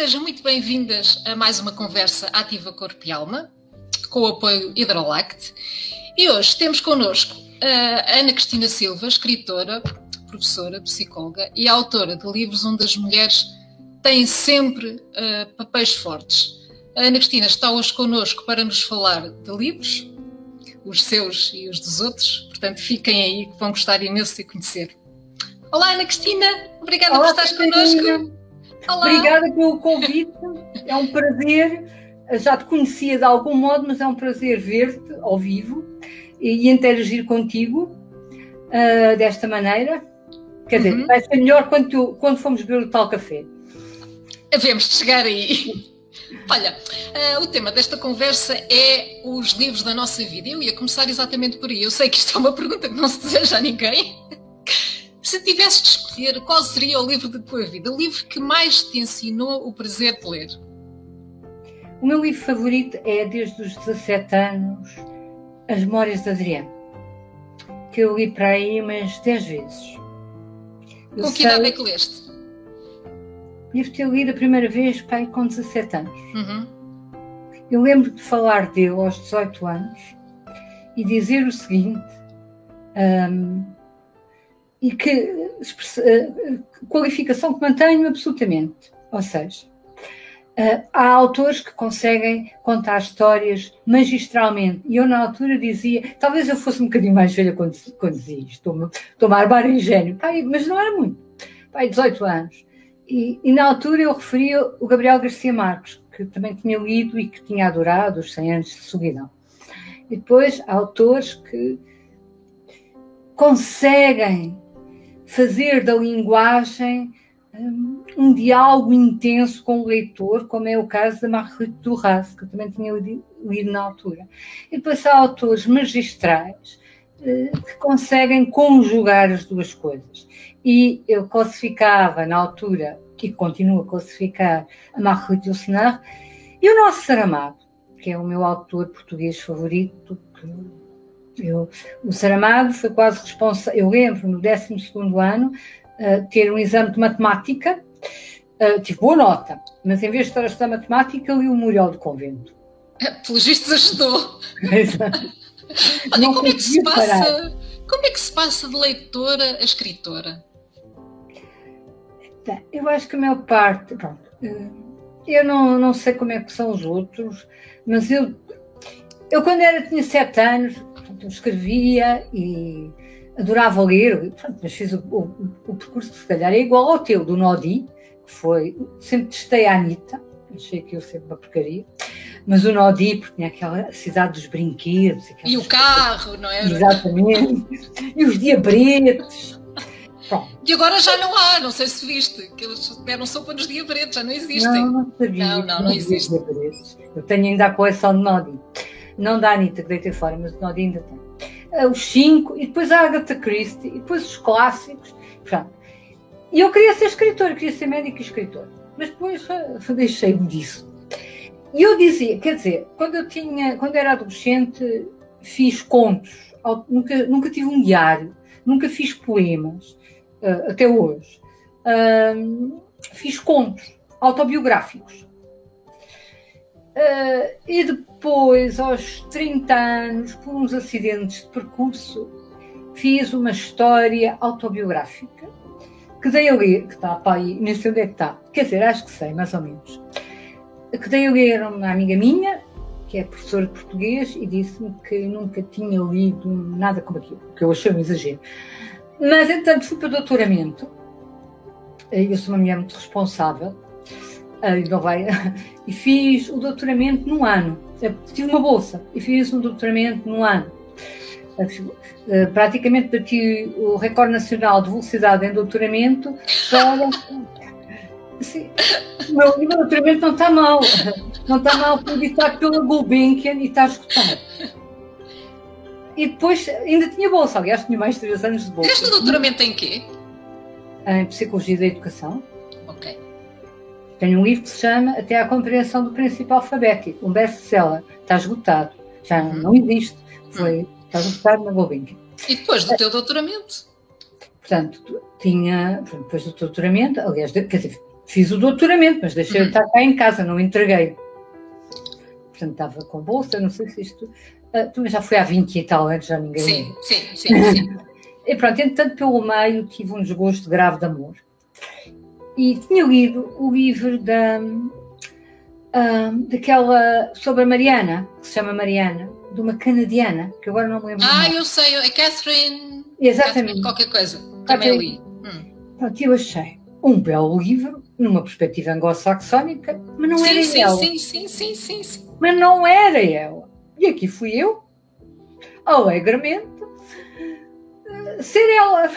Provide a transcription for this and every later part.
Sejam muito bem-vindas a mais uma conversa Ativa Corpo e Alma, com o apoio Hidrolact. E hoje temos connosco a Ana Cristina Silva, escritora, professora, psicóloga e autora de livros onde as mulheres têm sempre papéis fortes. A Ana Cristina está hoje connosco para nos falar de livros, os seus e os dos outros, portanto fiquem aí que vão gostar imenso de conhecer. Olá Ana Cristina, obrigada por estares connosco. Olá. Obrigada pelo convite, é um prazer, já te conhecia de algum modo, mas é um prazer ver-te ao vivo e interagir contigo desta maneira. Quer dizer, vai ser melhor quando formos beber o tal café. Havemos de chegar aí. Olha, o tema desta conversa é os livros da nossa vida. Eu ia começar exatamente por aí. Eu sei que isto é uma pergunta que não se deseja a ninguém. Se tivesses de escolher, qual seria o livro da tua vida? O livro que mais te ensinou o prazer de ler? O meu livro favorito é, desde os 17 anos, As Memórias de Adriano, que eu li para aí umas 10 vezes. Com que idade é que leste? Devo ter lido a primeira vez pai, com 17 anos. Uhum. Eu lembro de falar dele aos 18 anos e dizer o seguinte, e que qualificação que mantenho absolutamente. Ou seja, há autores que conseguem contar histórias magistralmente. E eu na altura dizia, talvez eu fosse um bocadinho mais velha quando dizia isto, estou-me a armar em gênio, mas não era muito. 18 anos. E na altura eu referia o Gabriel Garcia Marques, que também tinha lido e que tinha adorado os 100 anos de solidão. E depois há autores que conseguem fazer da linguagem um diálogo intenso com o leitor, como é o caso da Marguerite Duras, que eu também tinha lido na altura. E depois há autores magistrais que conseguem conjugar as duas coisas. E eu classificava na altura, e continuo a classificar, a Marguerite Yourcenar e o nosso Saramago, que é o meu autor português favorito. O Saramago foi quase responsável. Eu lembro, no 12º ano, ter um exame de matemática, tive boa nota, mas em vez de estar a estudar matemática, li o Memorial do Convento. Pelos vistos ajudou. Olha, como é que se passa de leitora a escritora? Eu acho que a maior parte... Pronto, eu não sei como é que são os outros, mas eu quando tinha 7 anos, portanto, eu escrevia e adorava ler, portanto, mas fiz o percurso que se calhar é igual ao teu, do Nodi, que foi... Sempre testei a Anitta, achei que eu sempre uma porcaria, mas o Nodi, porque tinha aquela cidade dos brinquedos. E o carro, não é? Exatamente. E os diabretes. Pronto. E agora já não há, não sei se viste, que eles deram sopa nos diabretes, já não existem. Não sabia. Não existe. Eu tenho ainda a coleção de Nodi. Não da Anitta, que deitei fora, mas o Nodi ainda tem. Os 5, e depois a Agatha Christie, e depois os clássicos. Pronto. E eu queria ser escritora, queria ser médica e escritora. Mas depois deixei-me disso. E eu dizia, quer dizer, quando era adolescente, fiz contos. Nunca tive um diário, nunca fiz poemas, até hoje. Fiz contos autobiográficos. E depois, aos 30 anos, por uns acidentes de percurso, fiz uma história autobiográfica que dei a ler, que está para aí, nem sei onde é que está, quer dizer, acho que sei, mais ou menos, que dei a ler a uma amiga minha, que é professora de português, e disse-me que nunca tinha lido nada como aquilo, que eu achei um exagero. Mas, entretanto, fui para o doutoramento, eu sou uma mulher muito responsável, e fiz o doutoramento num ano. Eu tive uma bolsa e fiz um doutoramento num ano. Praticamente bati o recorde nacional de velocidade em doutoramento para... Sim, o meu doutoramento não está mal. Não está mal, foi editado pela Gulbenkian e está esgotado. E depois ainda tinha bolsa, aliás, tinha mais de 3 anos de bolsa. Fizeste o doutoramento em quê? Em Psicologia da Educação. Ok. Tenho um livro que se chama Até à Compreensão do Princípio Alfabético, um best-seller. Está esgotado. Já não existe. Está esgotado na Gulbenkian. E depois do teu doutoramento? Portanto, depois do doutoramento, aliás, quer dizer, fiz o doutoramento, mas deixei de estar cá em casa, não entreguei. Portanto, estava com bolsa, não sei se isto... já foi há 20 e tal anos, já ninguém... Sim. E pronto, entretanto, pelo meio, tive um desgosto grave de amor. E tinha lido o livro daquela, sobre a Mariana, que se chama Mariana, de uma canadiana, que agora não me lembro. Eu sei, é Catherine... Exatamente. Catherine qualquer coisa, também li. Pronto, eu achei um belo livro, numa perspectiva anglo-saxónica, mas não era ela. Sim. Mas não era ela. E aqui fui eu, alegremente, ser ela.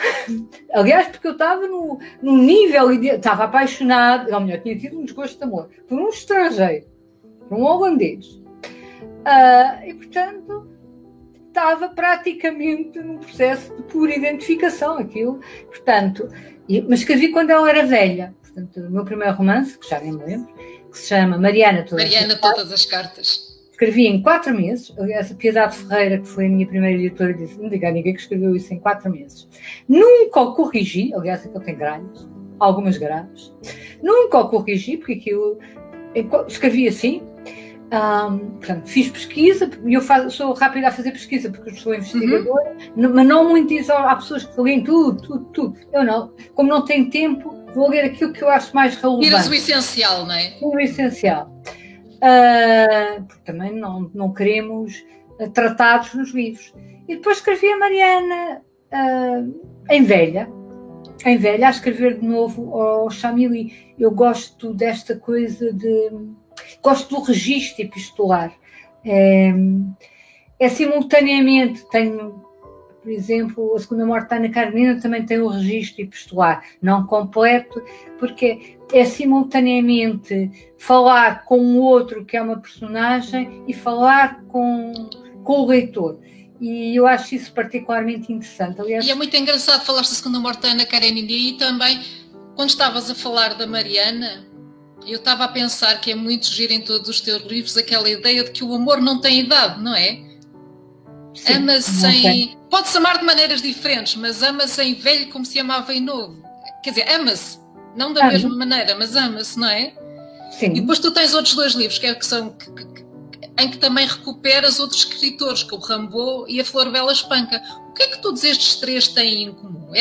Aliás, porque eu estava no nível, estava apaixonada, ou melhor, tinha tido um desgosto de amor por um estrangeiro, por um holandês. E, portanto, estava praticamente num processo de pura identificação, aquilo. Portanto, mas escrevi quando ela era velha. Portanto, o meu primeiro romance, que já nem me lembro, que se chama Mariana Todas as Cartas. Escrevi em 4 meses. Aliás, a Piedade Ferreira, que foi a minha primeira editora, disse: não diga a ninguém que escreveu isso em 4 meses. Nunca o corrigi, aliás, aquilo tem gralhas, algumas graves. Nunca o corrigi, porque aquilo escrevi assim. Portanto, fiz pesquisa, e eu sou rápida a fazer pesquisa, porque eu sou investigadora, mas não muito isso. Há pessoas que leem tudo. Eu não. Como não tenho tempo, vou ler aquilo que eu acho mais relevante. Tiras o essencial, não é? O essencial. Porque também não queremos tratados nos livros. E depois escrevi a Mariana em velha, a escrever de novo ao Chamilly. Eu gosto desta coisa gosto do registro epistolar. Simultaneamente, tenho, por exemplo, a Segunda Morte da Ana Karenina também tem o registro epistolar, não completo, porque é simultaneamente falar com o outro que é uma personagem e falar com o leitor. E eu acho isso particularmente interessante. Aliás, e é muito engraçado, falaste da Segunda Morte da Ana Karenina, e também, quando estavas a falar da Mariana, eu estava a pensar que é muito giro em todos os teus livros aquela ideia de que o amor não tem idade, não é? Ama-se em... Pode-se amar de maneiras diferentes, mas ama-se em velho como se amava em novo. Quer dizer, ama-se, não da mesma maneira, mas ama-se, não é? Sim. E depois tu tens outros 2 livros em que também recuperas outros escritores, como o Rimbaud e a Flor Bela Espanca. O que é que todos estes 3 têm em comum?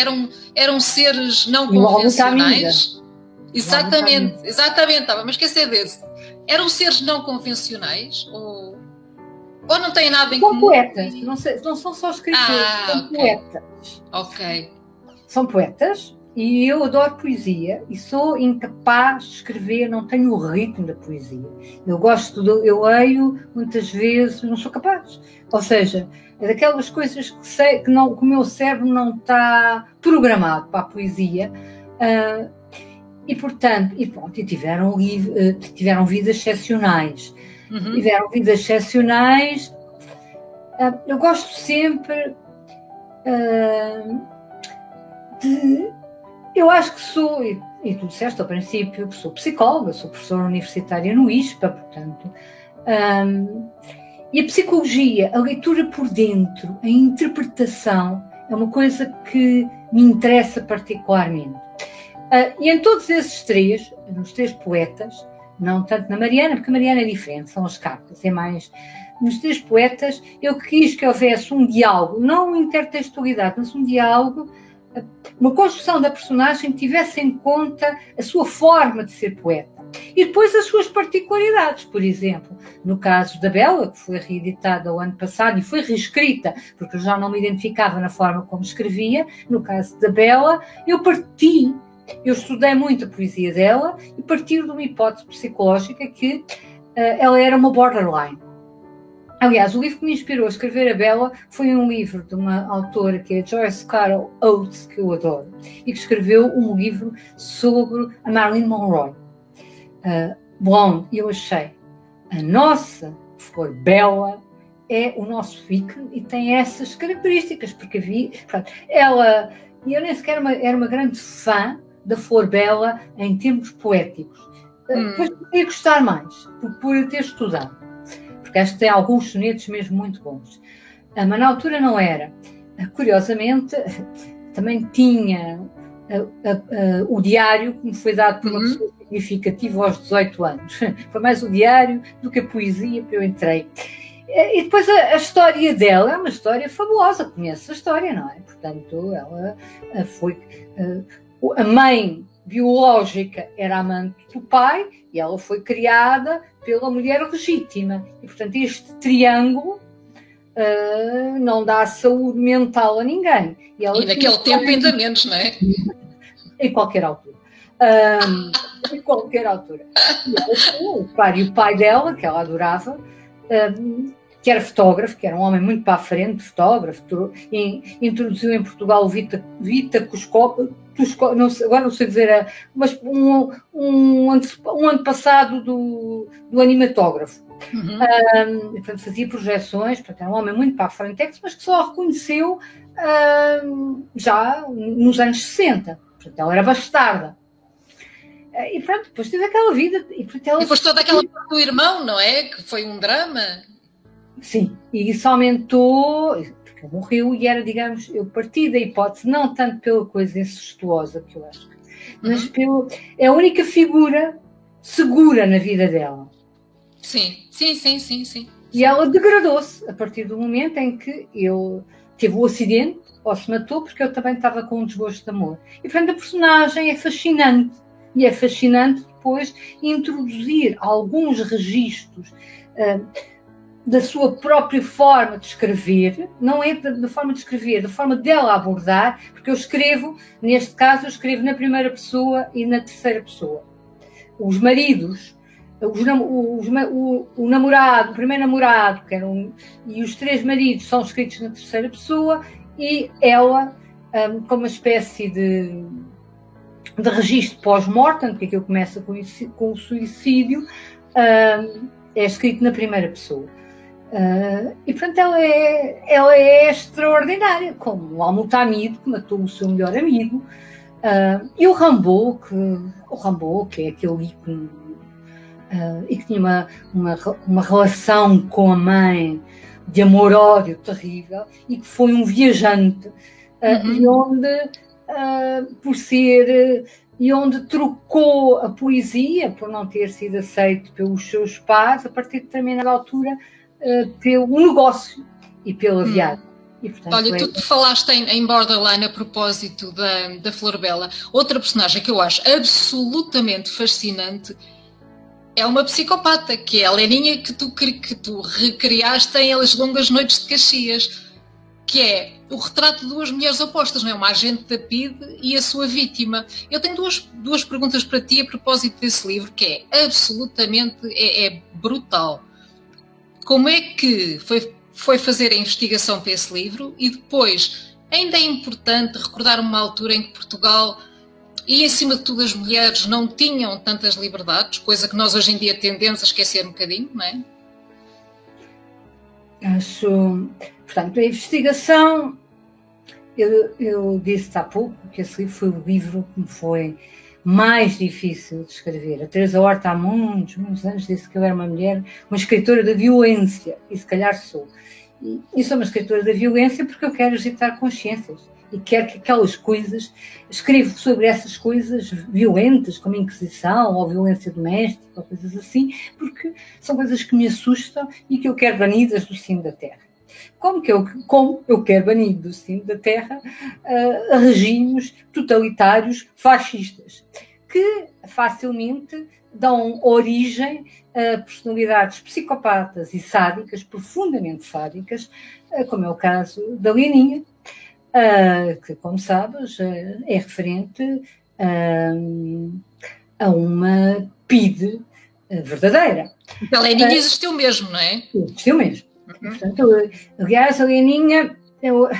Eram seres não convencionais? Exatamente, estava a esquecer desse. Eram seres não convencionais ou não têm nada em comum? São poetas, não são só escritores, são poetas. Ok. São poetas e eu adoro poesia e sou incapaz de escrever, não tenho o ritmo da poesia. Eu leio muitas vezes, não sou capaz. Ou seja, é daquelas coisas que sei que o meu cérebro não está programado para a poesia. E, portanto, tiveram vidas excepcionais. Tiveram vidas excepcionais. Eu gosto sempre eu acho que sou, e tu disseste ao princípio, que sou psicóloga, sou professora universitária no ISPA, portanto. E a psicologia, a leitura por dentro, a interpretação, é uma coisa que me interessa particularmente. E em todos esses 3, nos 3 poetas, não tanto na Mariana, porque a Mariana é diferente, são as cartas, é mais... Nos 3 poetas, eu quis que houvesse um diálogo, não uma intertextualidade, mas um diálogo, uma construção da personagem que tivesse em conta a sua forma de ser poeta. E depois as suas particularidades, por exemplo, no caso da Bela, que foi reeditada o ano passado e foi reescrita, porque eu já não me identificava na forma como escrevia, no caso da Bela, eu estudei muito a poesia dela e parti de uma hipótese psicológica que ela era uma borderline. Aliás, o livro que me inspirou a escrever a Bela foi um livro de uma autora que é Joyce Carol Oates, que eu adoro, e que escreveu um livro sobre a Marilyn Monroe. Bom, eu achei, a nossa Flor Bela é o nosso ícone e tem essas características, porque ela, e eu nem sequer era uma grande fã da Flor Bela em termos poéticos. Depois podia gostar mais, por ter estudado. Porque acho que tem alguns sonetos mesmo muito bons. Mas na altura não era. Curiosamente, também tinha o diário que me foi dado por uma pessoa que significativo aos 18 anos. Foi mais o diário do que a poesia que eu entrei. E depois a história dela é uma história fabulosa, conhece a história, não é? Portanto, ela foi... A mãe biológica era amante do pai e ela foi criada pela mulher legítima. E, portanto, este triângulo não dá saúde mental a ninguém. E naquele tempo ainda menos, não é? Em qualquer altura. Em qualquer altura. E o pai dela, que ela adorava, que era fotógrafo, que era um homem muito para a frente, fotógrafo, introduziu em Portugal o Vitacoscópio, agora não sei dizer, mas um antepassado do animatógrafo. Portanto, fazia projeções, portanto, era um homem muito para a frente, mas que só reconheceu já nos anos 60. Portanto, ela era bastarda. E pronto, depois teve aquela vida. E depois toda aquela parte do irmão, não é? Que foi um drama. Sim, e isso aumentou, porque morreu e era, digamos, eu parti da hipótese, não tanto pela coisa incestuosa que eu acho, mas é a única figura segura na vida dela. Sim. E ela degradou-se a partir do momento em que eu teve o acidente, ou se matou, porque eu também estava com um desgosto de amor. E, portanto, a personagem é fascinante. E é fascinante depois introduzir alguns registros da sua própria forma de escrever, não é da forma de escrever, da forma dela abordar, porque eu escrevo, neste caso, eu escrevo na primeira pessoa e na terceira pessoa. Os maridos, o namorado, o primeiro namorado, e os três maridos são escritos na terceira pessoa, e ela, como uma espécie de registro pós-mortem, porque aquilo começa com o suicídio, é escrito na primeira pessoa. E portanto ela é extraordinária, como o Al-Mutamid, que matou o seu melhor amigo, e o Rambo, que é aquele ícone, e que tinha uma relação com a mãe de amor-ódio terrível, e que foi um viajante, e onde trocou a poesia, por não ter sido aceito pelos seus pais, a partir de determinada altura, pelo negócio e pela viagem. E, portanto, olha, tu falaste em Borderline a propósito da Florbela. Outra personagem que eu acho absolutamente fascinante é uma psicopata, que é a Leninha que tu recriaste em As Longas Noites de Caxias, que é o retrato de duas mulheres opostas, não é? Uma agente da PIDE e a sua vítima. Eu tenho duas perguntas para ti a propósito desse livro, que é absolutamente brutal. Como é que foi fazer a investigação para esse livro? E depois, ainda é importante recordar uma altura em que Portugal e, acima de tudo, as mulheres não tinham tantas liberdades, coisa que nós hoje em dia tendemos a esquecer um bocadinho, não é? Acho... Portanto, a investigação... Eu disse há pouco que esse livro foi o livro que me foi mais difícil de escrever. A Teresa Horta há muitos anos disse que eu era uma mulher, uma escritora da violência, e se calhar sou. E sou uma escritora da violência porque eu quero agitar consciências e quero que aquelas coisas, escrevo sobre essas coisas violentas, como a Inquisição ou violência doméstica ou coisas assim, porque são coisas que me assustam e que eu quero banidas do cimo da terra. Como eu quero banir do cimo da terra regimes totalitários fascistas, que facilmente dão origem a personalidades psicopatas e sádicas, profundamente sádicas, como é o caso da Leninha, que, como sabes, é referente a uma PIDE verdadeira. A Leninha existiu mesmo, não é? Existiu mesmo. Portanto, aliás, a Leninha, eu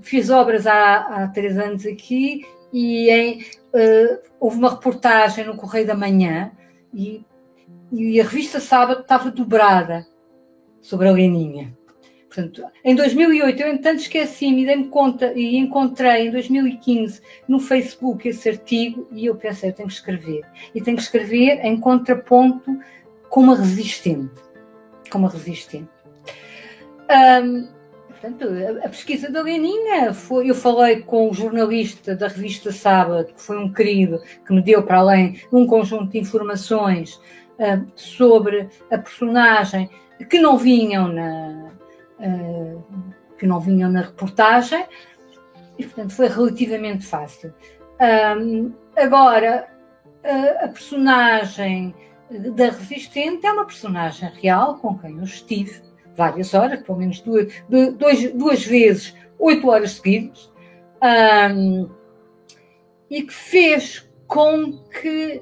fiz obras há 3 anos aqui e houve uma reportagem no Correio da Manhã e a revista Sábado estava dobrada sobre a Leninha. Portanto, em 2008, eu, entretanto, esqueci-me e dei-me conta e encontrei em 2015 no Facebook esse artigo e eu pensei, eu tenho que escrever. E tenho que escrever em contraponto com uma resistente. Portanto, a pesquisa da Leninha foi... Eu falei com o jornalista da revista Sábado, que foi um querido, que me deu, para além, um conjunto de informações sobre a personagem que não vinham na reportagem, e, portanto, foi relativamente fácil. Agora, a personagem da Resistente é uma personagem real, com quem eu estive várias horas, pelo menos duas vezes, 8 horas seguidas, e que fez com que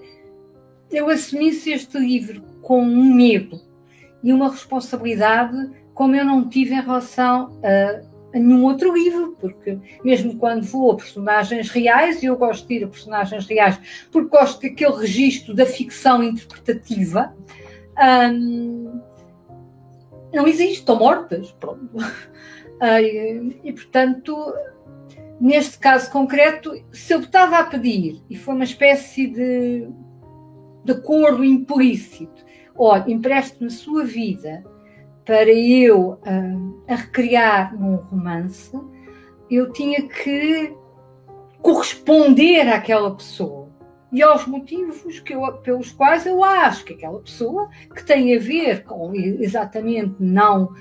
eu assumisse este livro com um medo e uma responsabilidade como eu não tive em relação a nenhum outro livro, porque mesmo quando vou a personagens reais, e eu gosto de ir a personagens reais porque gosto daquele registro da ficção interpretativa, não existe, estão mortas, pronto. E, portanto, neste caso concreto, se eu estava a pedir, e foi uma espécie de acordo implícito, olha, empreste-me a sua vida para eu a recriar num romance, eu tinha que corresponder àquela pessoa e aos motivos pelos quais eu acho que aquela pessoa, que tem a ver com exatamente não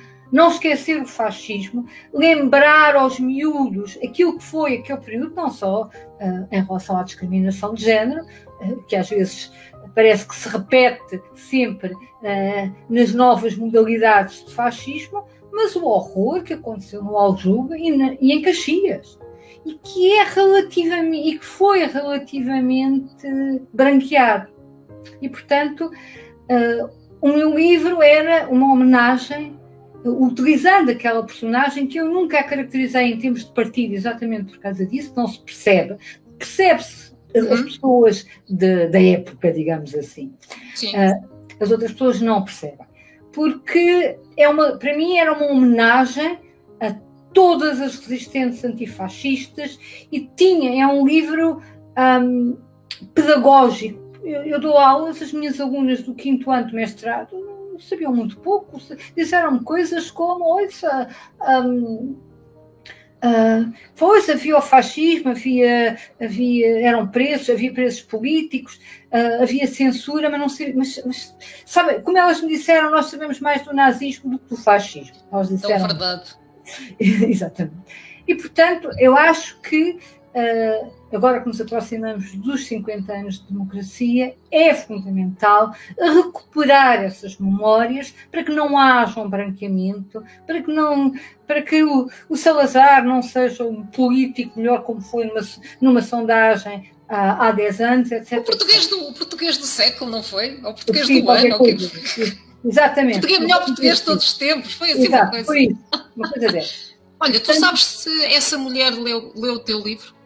esquecer o fascismo, lembrar aos miúdos aquilo que foi aquele período, não só em relação à discriminação de género, que às vezes parece que se repete sempre nas novas modalidades de fascismo, mas o horror que aconteceu no Aljube e em Caxias, e que foi relativamente branqueado. E, portanto, o meu livro era uma homenagem, utilizando aquela personagem que eu nunca a caracterizei em termos de partido, exatamente por causa disso, não se percebe. Percebe-se as pessoas da época, digamos assim. As outras pessoas não percebem. Porque para mim era uma homenagem a todas as resistentes antifascistas e é um livro pedagógico. Eu dou aulas, as minhas alunas do 5º ano de mestrado sabiam muito pouco, disseram-me coisas como, pois havia o fascismo, eram presos, havia presos políticos, havia censura, mas não sei, mas sabe, como elas me disseram, nós sabemos mais do nazismo do que do fascismo. Elas disseram, é verdade. Exatamente. E, portanto, eu acho que agora que nos aproximamos dos 50 anos de democracia, é fundamental recuperar essas memórias para que não haja um branqueamento, para que o Salazar não seja um político melhor como foi numa sondagem há 10 anos, etc. O português do século, não foi? Ou o português do ano. Exatamente. O melhor português de todos os tempos. Foi assim. Exato, uma coisa. Foi isso. Uma coisa dessa. Olha, tu sabes se essa mulher leu o teu livro?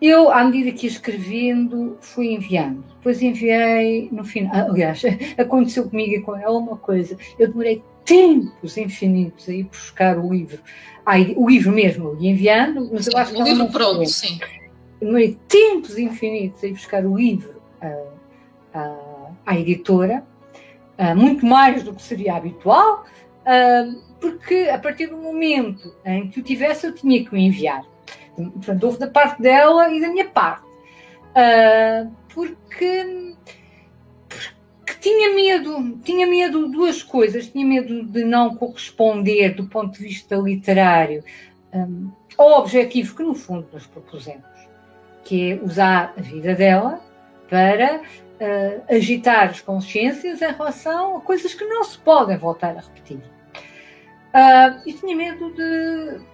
Eu, à medida que ia escrevendo, fui enviando. Depois enviei no final. Aliás, aconteceu comigo e com ela uma coisa. Eu demorei tempos infinitos a ir buscar o livro. O livro mesmo, eu ia enviando, mas eu acho que o livro pronto, sim. Eu demorei tempos infinitos a ir buscar o livro à editora, muito mais do que seria habitual, porque a partir do momento em que o tivesse, eu tinha que o enviar. Portanto, houve da parte dela e da minha parte. Porque tinha medo de duas coisas. Tinha medo de não corresponder, do ponto de vista literário, ao objetivo que, no fundo, nos propusemos, que é usar a vida dela para agitar as consciências em relação a coisas que não se podem voltar a repetir. E tinha medo de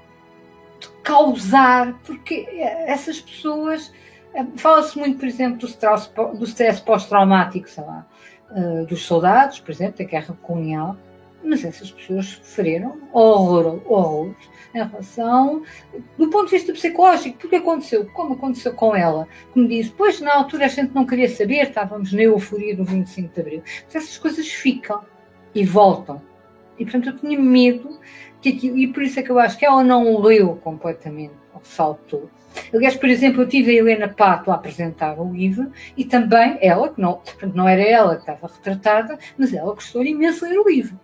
causar, porque essas pessoas... Fala-se muito, por exemplo, do stress pós-traumático, sei lá, dos soldados, por exemplo, da guerra colonial, mas essas pessoas sofreram horrores em relação, do ponto de vista psicológico, porque aconteceu, como aconteceu com ela, como disse, pois na altura a gente não queria saber, estávamos na euforia do 25 de Abril, mas essas coisas ficam e voltam. E, portanto, eu tinha medo que aquilo, e por isso é que eu acho que ela não leu completamente, ou saltou. Aliás, por exemplo, eu tive a Helena Pato a apresentar o livro e também ela, que não era ela que estava retratada, mas ela gostou imenso de ler o livro.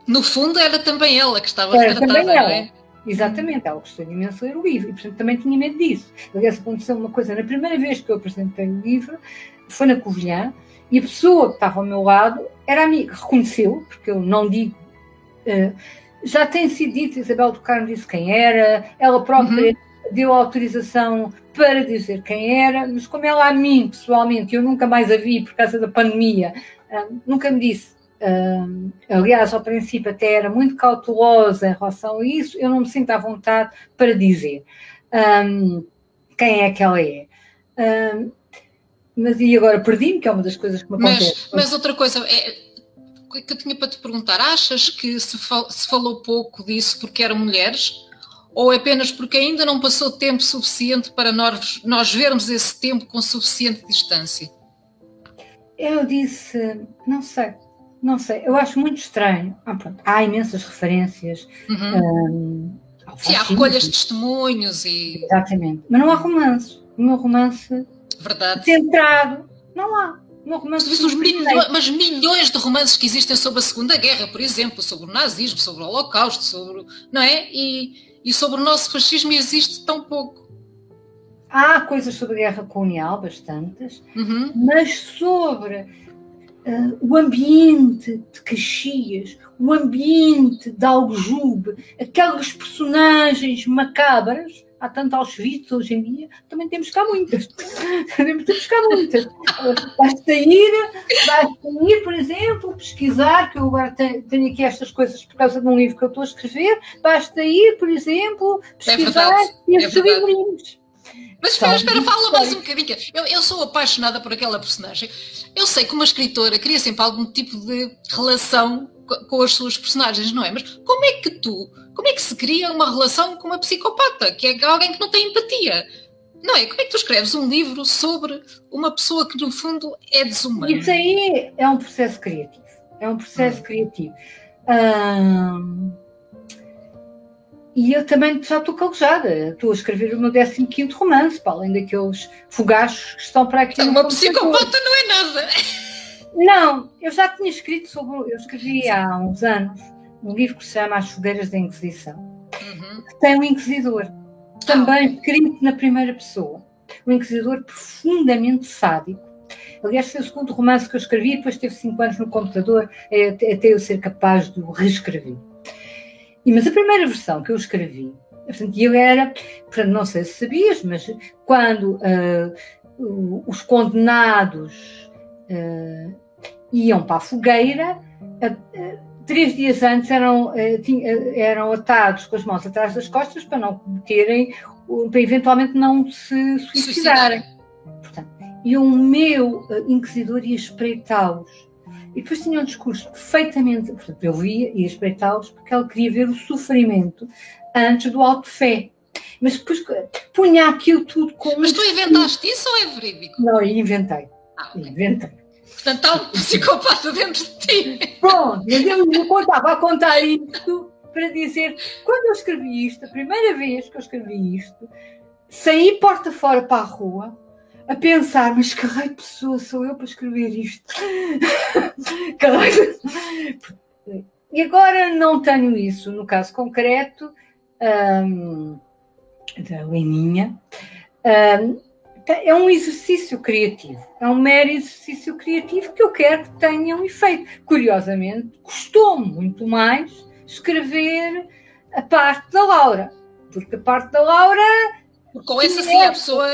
No fundo era também ela que estava Era retratada, também não ela. é? Exatamente, ela gostou imenso de ler o livro e, portanto, também tinha medo disso. Aliás, aconteceu uma coisa, na primeira vez que eu apresentei o livro, foi na Covilhã, e a pessoa que estava ao meu lado era amiga, reconheceu, porque eu não digo, já tem sido dito, Isabel do Carmo disse quem era, ela própria deu autorização para dizer quem era, mas como ela a mim, pessoalmente, eu nunca mais a vi por causa da pandemia, nunca me disse. Aliás, ao princípio até era muito cautelosa em relação a isso, eu não me sinto à vontade para dizer quem é que ela é. Mas e agora perdi-me, que é uma das coisas que me acontece. Mas outra coisa que eu tinha para te perguntar, achas que se falou pouco disso porque eram mulheres? Ou apenas porque ainda não passou tempo suficiente para nós vermos esse tempo com suficiente distância? Eu disse, não sei, eu acho muito estranho. Há imensas referências. Sim, há recolhas de testemunhos e... Exatamente, mas não há romances. O meu romance centrado, não há. Mas milhões de romances que existem sobre a Segunda Guerra, por exemplo, sobre o nazismo, sobre o Holocausto, sobre, não é? E sobre o nosso fascismo existe tão pouco. Há coisas sobre a guerra colonial, bastantes, mas sobre o ambiente de Caxias, o ambiente de Aljube, aquelas personagens macabras, há tanto Auschwitz hoje em dia, também temos cá muitas. Basta ir, por exemplo, pesquisar, que eu agora tenho aqui estas coisas por causa de um livro que eu estou a escrever, basta ir, por exemplo, pesquisar estes livrinhos. Mas espera, fala mais um bocadinho. Eu sou apaixonada por aquela personagem. Eu sei que uma escritora cria sempre algum tipo de relação com as suas personagens, não é? Mas como é que se cria uma relação com uma psicopata, que é alguém que não tem empatia? Não é? Como é que tu escreves um livro sobre uma pessoa que, no fundo, é desumana? Isso aí é um processo criativo. E eu também já estou calejada. Estou a escrever o meu 15º romance, para além daqueles fogachos que estão para aqui. Uma psicopata não é nada. Não, eu já tinha escrito eu escrevi há uns anos um livro que se chama As Fogueiras da Inquisição, que tem um inquisidor, também escrito na primeira pessoa. Um inquisidor profundamente sádico. Aliás, foi o segundo romance que eu escrevi, depois teve 5 anos no computador, até eu ser capaz de o reescrever. Mas a primeira versão que eu escrevi, portanto, eu era, não sei se sabias, mas quando os condenados iam para a fogueira, 3 dias antes eram atados com as mãos atrás das costas para não cometerem, para eventualmente não se suicidarem. Portanto, e o meu inquisidor ia espreitá-los. E depois tinha um discurso perfeitamente... Portanto, eu via e ia espreitá-los porque ele queria ver o sofrimento antes do auto de fé. Mas depois punha aquilo tudo como... Mas tu inventaste isso ou é verídico? Não, eu inventei. Okay. Inventei. Portanto, há um psicopata dentro de ti. Pronto, mas eu estava a contar isto para dizer... Quando eu escrevi isto, a primeira vez que eu escrevi isto, saí porta fora para a rua a pensar, mas que raio de pessoa sou eu para escrever isto? E agora não tenho isso. No caso concreto da Leninha, é um exercício criativo. É um mero exercício criativo que eu quero que tenha um efeito. Curiosamente, custou-me muito mais escrever a parte da Laura. Porque a parte da Laura... Com essa sim, a pessoa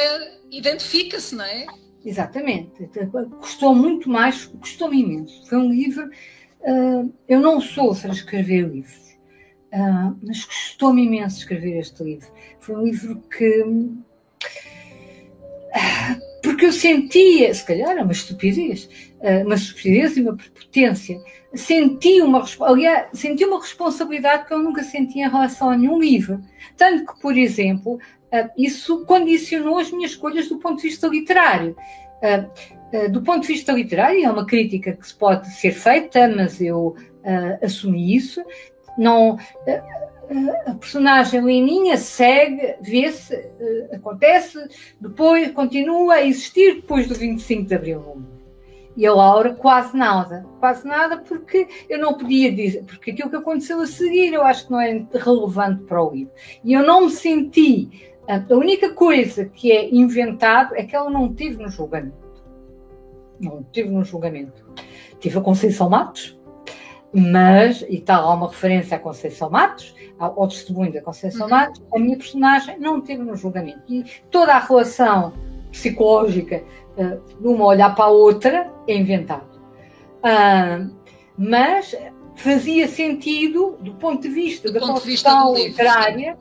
identifica-se, não é? Exatamente. Custou muito mais, custou-me imenso. Foi um livro... eu não sou para escrever livros, mas custou-me imenso escrever este livro. Foi um livro que... porque eu sentia, se calhar é uma estupidez e uma prepotência. Senti uma responsabilidade que eu nunca senti em relação a nenhum livro. Tanto que, por exemplo... isso condicionou as minhas escolhas do ponto de vista literário. Do ponto de vista literário, é uma crítica que se pode ser feita, mas eu assumi isso. Não, a personagem Leninha segue, vê-se, acontece, depois continua a existir depois do 25 de Abril. E a Laura quase nada, porque eu não podia dizer, porque aquilo que aconteceu a seguir eu acho que não é relevante para o livro. E eu não me senti, a única coisa que é inventado é que ela não teve no julgamento. Não teve no julgamento. Tive a Conceição Matos, mas, e está lá uma referência à Conceição Matos, ao testemunho da Conceição Matos, a minha personagem não teve no julgamento. E toda a relação psicológica de uma olhar para a outra é inventado. Mas fazia sentido, do ponto de vista da construção literária,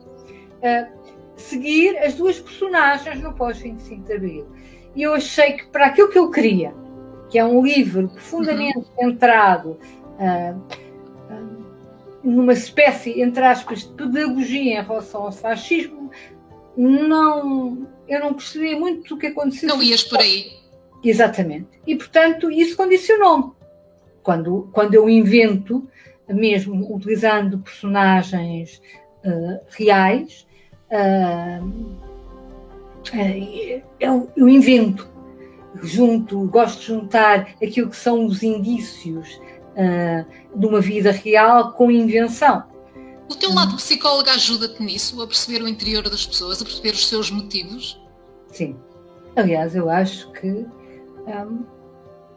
seguir as duas personagens no pós-25 de Abril. E eu achei que para aquilo que eu queria, que é um livro profundamente centrado numa espécie, entre aspas, de pedagogia em relação ao fascismo, eu não percebi muito do que aconteceu. Não ias por aí. Exatamente. E, portanto, isso condicionou-me. Quando eu invento, mesmo utilizando personagens reais, eu invento. Gosto de juntar aquilo que são os indícios de uma vida real com invenção. O teu lado psicólogo ajuda-te nisso, a perceber o interior das pessoas, a perceber os seus motivos? Sim. Aliás, eu acho que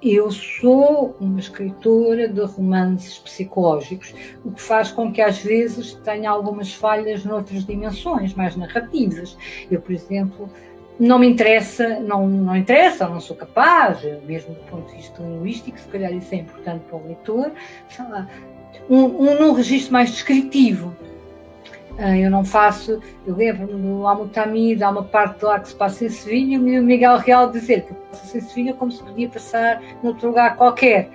eu sou uma escritora de romances psicológicos, o que faz com que às vezes tenha algumas falhas noutras dimensões, mais narrativas. Eu, por exemplo, não me interessa, não interessa, ou não sou capaz, mesmo do ponto de vista linguístico, se calhar isso é importante para o leitor, sei lá, num registro mais descritivo. Eu não faço, eu lembro-me do Al-Mutamid, há uma parte lá que se passa em Sevilha, e o Miguel Real dizer que passa em Sevilha como se podia passar noutro lugar qualquer.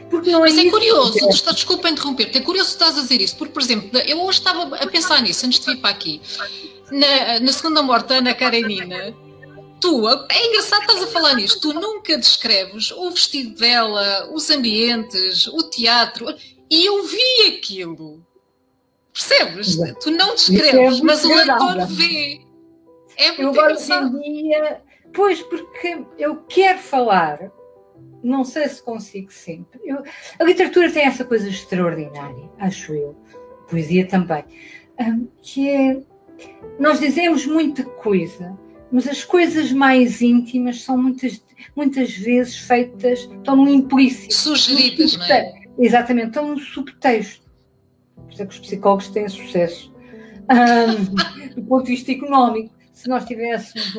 Porque não Mas é isso curioso, desculpa interromper-te, é curioso que estás a dizer isso, porque, por exemplo, eu hoje estava a pensar nisso, antes de vir para aqui, na segunda morte da Ana Karenina, é engraçado que estás a falar nisto, tu nunca descreves o vestido dela, os ambientes, o teatro, e eu vi aquilo. Percebes? Tu não descreves, mas o leitor vê. É muito engraçado. Pois, porque eu quero falar, não sei se consigo sempre. A literatura tem essa coisa extraordinária, acho eu, a poesia também, que é, nós dizemos muita coisa, mas as coisas mais íntimas são muitas vezes feitas, estão no implícito. Sugeridas, não é? Exatamente, estão no subtexto. Por isso é que os psicólogos têm sucesso. Do ponto de vista económico, se nós tivéssemos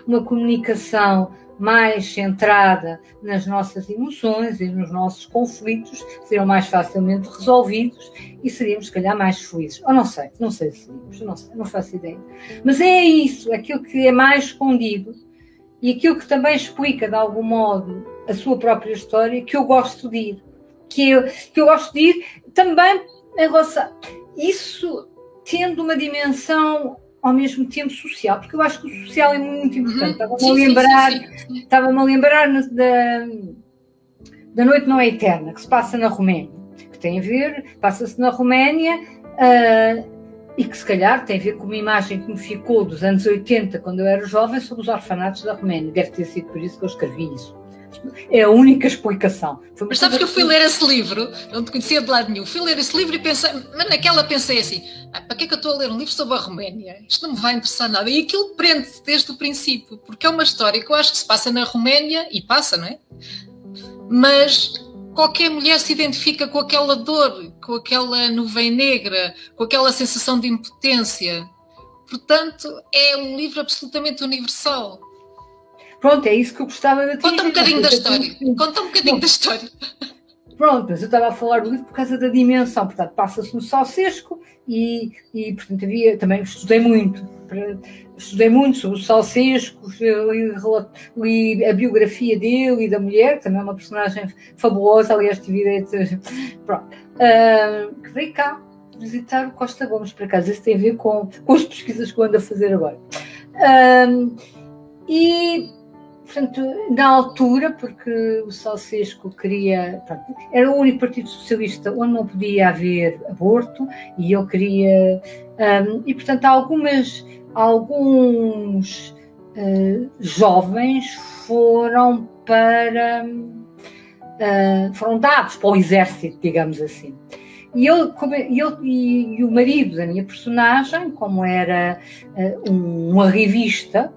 uma comunicação mais centrada nas nossas emoções e nos nossos conflitos, seriam mais facilmente resolvidos e seríamos, se calhar, mais felizes. Ou não sei se seríamos, não faço ideia. Mas é isso, aquilo que é mais escondido e aquilo que também explica, de algum modo, a sua própria história, que eu gosto de ir. Que eu gosto de ir também em relação... Isso tendo uma dimensão ao mesmo tempo social, porque eu acho que o social é muito importante. Estava-me a lembrar da Noite Não é Eterna, que se passa na Roménia, que tem a ver, passa-se na Roménia, e que se calhar tem a ver com uma imagem que me ficou dos anos 80, quando eu era jovem, sobre os orfanatos da Roménia. Deve ter sido por isso que eu escrevi isso. É a única explicação. Mas sabes que eu fui ler esse livro, não te conhecia de lado nenhum, fui ler esse livro e pensei, mas naquela pensei assim, para que é que eu estou a ler um livro sobre a Roménia? Isto não me vai interessar nada. E aquilo prende-se desde o princípio, porque é uma história que eu acho que se passa na Roménia, e passa, não é? Mas qualquer mulher se identifica com aquela dor, com aquela nuvem negra, com aquela sensação de impotência. Portanto, é um livro absolutamente universal. Pronto, é isso que eu gostava de dizer. Conta um bocadinho da história. Conta um bocadinho da história. Pronto, mas eu estava a falar do livro por causa da dimensão. Portanto, passa-se no Salsesco e portanto, também estudei muito sobre o Salsesco, li a biografia dele e da mulher, que também é uma personagem fabulosa, aliás, tive pronto, que veio cá visitar o Costa Gomes, por acaso. Isso tem a ver com as pesquisas que eu ando a fazer agora. Portanto, na altura, porque o Salsesco queria... Pronto, era o único partido socialista onde não podia haver aborto e eu queria... e, portanto, alguns jovens foram dados para o exército, digamos assim. E o marido da minha personagem, como era uma revista,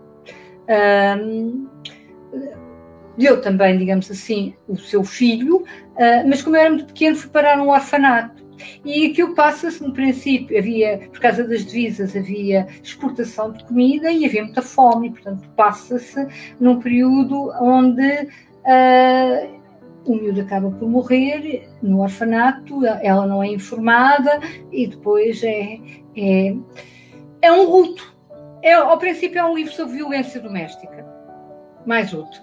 deu também, digamos assim, o seu filho, mas como era muito pequeno, foi parar num orfanato. E aquilo passa-se, no princípio, por causa das divisas, havia exportação de comida e havia muita fome, portanto, passa-se num período onde o miúdo acaba por morrer no orfanato, ela não é informada e depois é um luto. Ao princípio é um livro sobre violência doméstica, mais outro.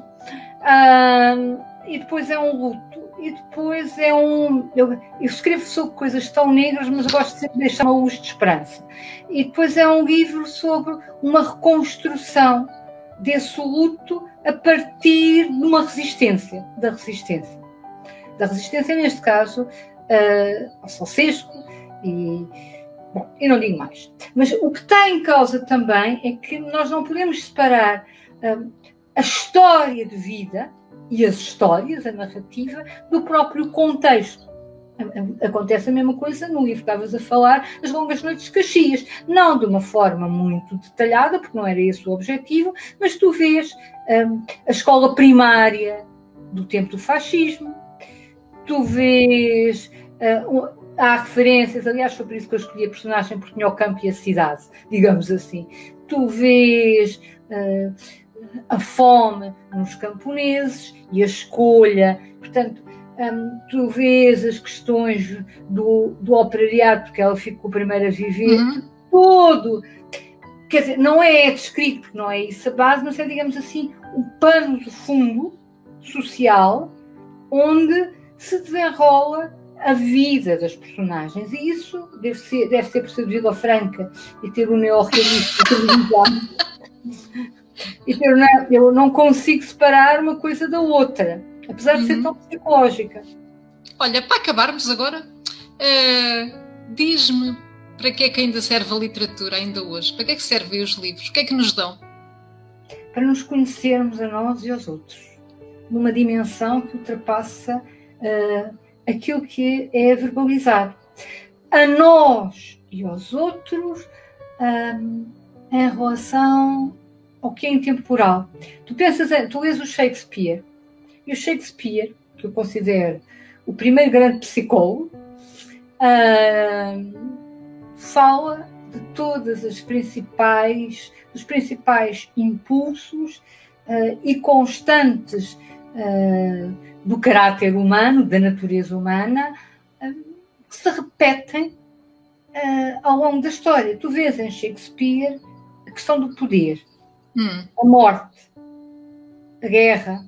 E depois é um luto. E depois eu escrevo sobre coisas tão negras, mas eu gosto sempre de deixar uma luz de esperança. E depois é um livro sobre uma reconstrução desse luto a partir de uma resistência, da resistência neste caso, ao Ceausescu e não digo mais. Mas o que está em causa também é que nós não podemos separar a história de vida e as histórias, a narrativa, do próprio contexto. Acontece a mesma coisa no livro que estavas a falar, As Longas Noites de Caxias. Não de uma forma muito detalhada, porque não era esse o objetivo, mas tu vês a escola primária do tempo do fascismo, tu vês... há referências, aliás, foi por isso que eu escolhi a personagem, porque tinha o campo e a cidade, digamos assim. Tu vês... a fome nos camponeses e a escolha, portanto, tu vês as questões do operariado, porque ela ficou primeiro a viver, todo, quer dizer, não é descrito, porque não é isso a base, mas é, digamos assim, o pano de fundo social onde se desenrola a vida das personagens, e isso deve ser por ser de Vila Franca e ter um neorrealista eu não consigo separar uma coisa da outra, apesar de ser tão psicológica. Olha, para acabarmos agora, diz-me para que é que ainda serve a literatura ainda hoje? Para que é que servem os livros? O que é que nos dão? Para nos conhecermos a nós e aos outros, numa dimensão que ultrapassa aquilo que é verbalizar. A nós e aos outros em relação ao que é intemporal. Tu lês o Shakespeare, e o Shakespeare, que eu considero o primeiro grande psicólogo, fala de todas os principais impulsos e constantes do caráter humano, da natureza humana, que se repetem ao longo da história. Tu vês em Shakespeare a questão do poder, a morte, a guerra,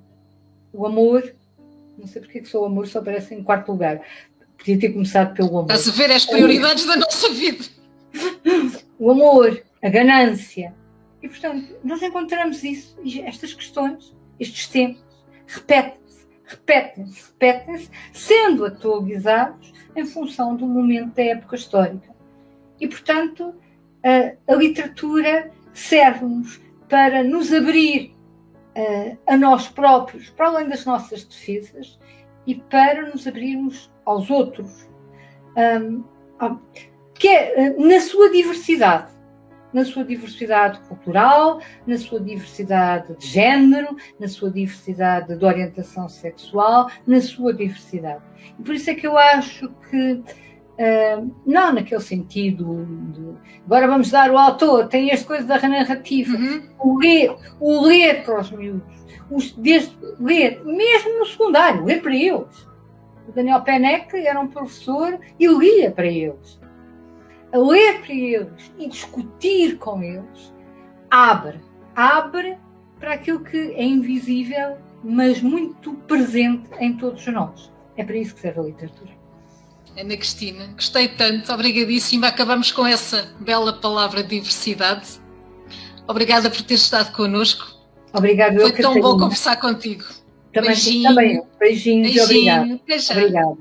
o amor. Não sei porque que só o amor só aparece em quarto lugar. Podia ter começado pelo amor. Estás a ver as prioridades da nossa vida. O amor, a ganância. E, portanto, nós encontramos isso, e estas questões, estes temas, repetem-se, sendo atualizados em função do momento da época histórica. E, portanto, a literatura serve-nos para nos abrir a nós próprios, para além das nossas defesas, e para nos abrirmos aos outros, que é na sua diversidade cultural, na sua diversidade de género, na sua diversidade de orientação sexual, na sua diversidade. E por isso é que eu acho que, não naquele sentido de agora vamos dar o autor, tem esta coisa da narrativa, o ler para os miúdos, ler, mesmo no secundário, ler para eles. O Daniel Pennec era um professor e lia para eles. A ler para eles e discutir com eles abre para aquilo que é invisível, mas muito presente em todos nós. É para isso que serve a literatura. Ana Cristina, gostei tanto, obrigadíssima. Acabamos com essa bela palavra diversidade. Obrigada por ter estado connosco. Obrigada. Foi tão bom conversar contigo. Também, beijinhos e obrigada. Até já. Obrigada.